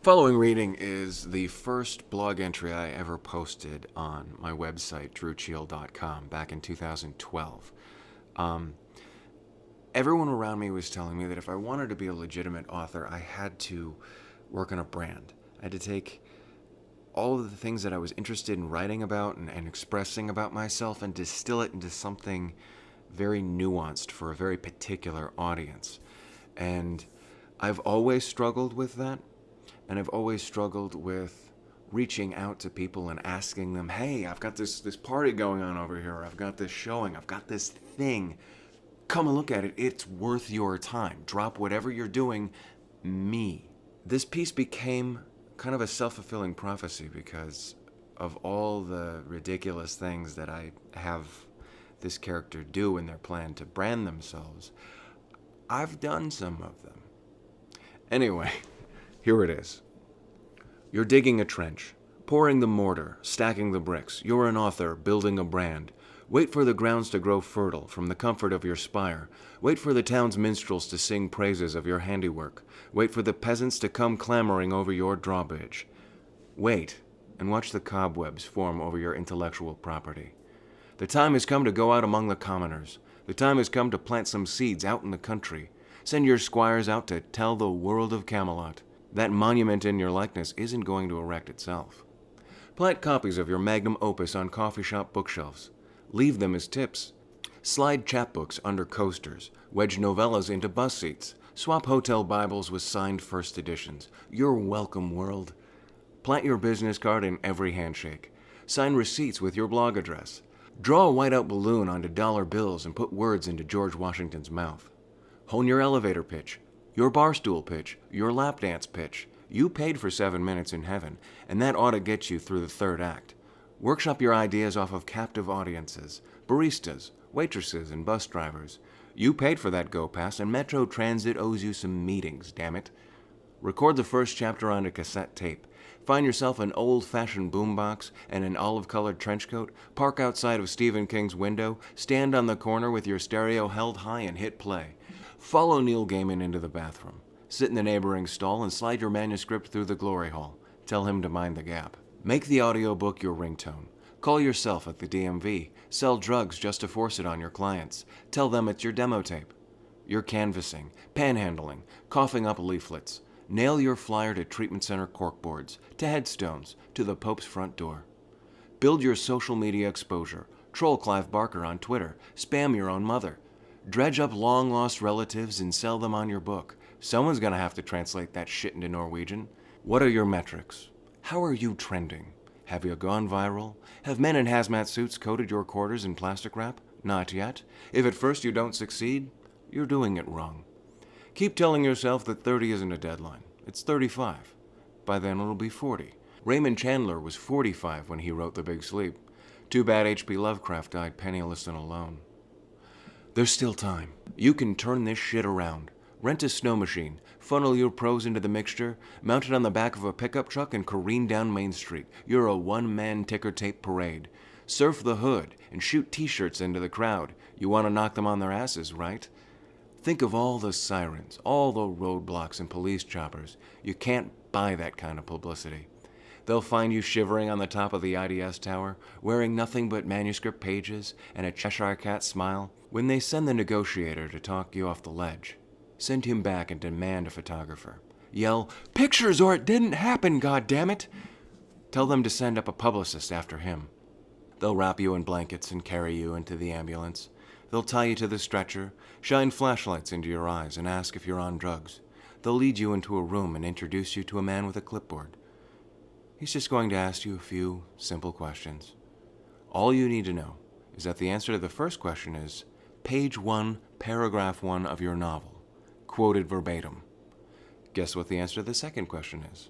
Following reading is the first blog entry I ever posted on my website, drewcheal.com, back in 2012. Everyone around me was telling me that if I wanted to be a legitimate author, I had to work on a brand. I had to take all of the things that I was interested in writing about and expressing about myself and distill it into something very nuanced for a very particular audience. And I've always struggled with that. And I've always struggled with reaching out to people and asking them, hey, I've got this party going on over here. I've got this showing. I've got this thing. Come and look at it. It's worth your time. Drop whatever you're doing. Me. This piece became kind of a self-fulfilling prophecy because of all the ridiculous things that I have this character do in their plan to brand themselves. I've done some of them. Anyway, here it is. You're digging a trench, pouring the mortar, stacking the bricks. You're an author, building a brand. Wait for the grounds to grow fertile from the comfort of your spire. Wait for the town's minstrels to sing praises of your handiwork. Wait for the peasants to come clamoring over your drawbridge. Wait, and watch the cobwebs form over your intellectual property. The time has come to go out among the commoners. The time has come to plant some seeds out in the country. Send your squires out to tell the world of Camelot. That monument in your likeness isn't going to erect itself. Plant copies of your magnum opus on coffee shop bookshelves. Leave them as tips. Slide chapbooks under coasters. Wedge novellas into bus seats. Swap hotel Bibles with signed first editions. You're welcome, world. Plant your business card in every handshake. Sign receipts with your blog address. Draw a whiteout balloon onto dollar bills and put words into George Washington's mouth. Hone your elevator pitch, your barstool pitch, your lap dance pitch. You paid for 7 minutes in heaven, and that ought to get you through the third act. Workshop your ideas off of captive audiences, baristas, waitresses, and bus drivers. You paid for that Go Pass, and Metro Transit owes you some meetings, damn it. Record the first chapter on a cassette tape. Find yourself an old-fashioned boombox and an olive-colored trench coat, park outside of Stephen King's window, stand on the corner with your stereo held high and hit play. Follow Neil Gaiman into the bathroom. Sit in the neighboring stall and slide your manuscript through the glory hole. Tell him to mind the gap. Make the audiobook your ringtone. Call yourself at the DMV. Sell drugs just to force it on your clients. Tell them it's your demo tape. You're canvassing, panhandling, coughing up leaflets. Nail your flyer to treatment center corkboards, to headstones, to the Pope's front door. Build your social media exposure. Troll Clive Barker on Twitter. Spam your own mother. Dredge up long-lost relatives and sell them on your book. Someone's gonna have to translate that shit into Norwegian. What are your metrics? How are you trending? Have you gone viral? Have men in hazmat suits coated your quarters in plastic wrap? Not yet. If at first you don't succeed, you're doing it wrong. Keep telling yourself that 30 isn't a deadline. It's 35. By then it'll be 40. Raymond Chandler was 45 when he wrote The Big Sleep. Too bad H.P. Lovecraft died penniless and alone. There's still time. You can turn this shit around. Rent a snow machine, funnel your prose into the mixture, mount it on the back of a pickup truck and careen down Main Street. You're a one-man ticker tape parade. Surf the hood and shoot t-shirts into the crowd. You want to knock them on their asses, right? Think of all the sirens, all the roadblocks and police choppers. You can't buy that kind of publicity. They'll find you shivering on the top of the IDS tower, wearing nothing but manuscript pages and a Cheshire Cat smile. When they send the negotiator to talk you off the ledge, send him back and demand a photographer. Yell, "Pictures or it didn't happen, goddammit!" Tell them to send up a publicist after him. They'll wrap you in blankets and carry you into the ambulance. They'll tie you to the stretcher, shine flashlights into your eyes, and ask if you're on drugs. They'll lead you into a room and introduce you to a man with a clipboard. He's just going to ask you a few simple questions. All you need to know is that the answer to the first question is page 1, paragraph 1 of your novel, quoted verbatim. Guess what the answer to the second question is?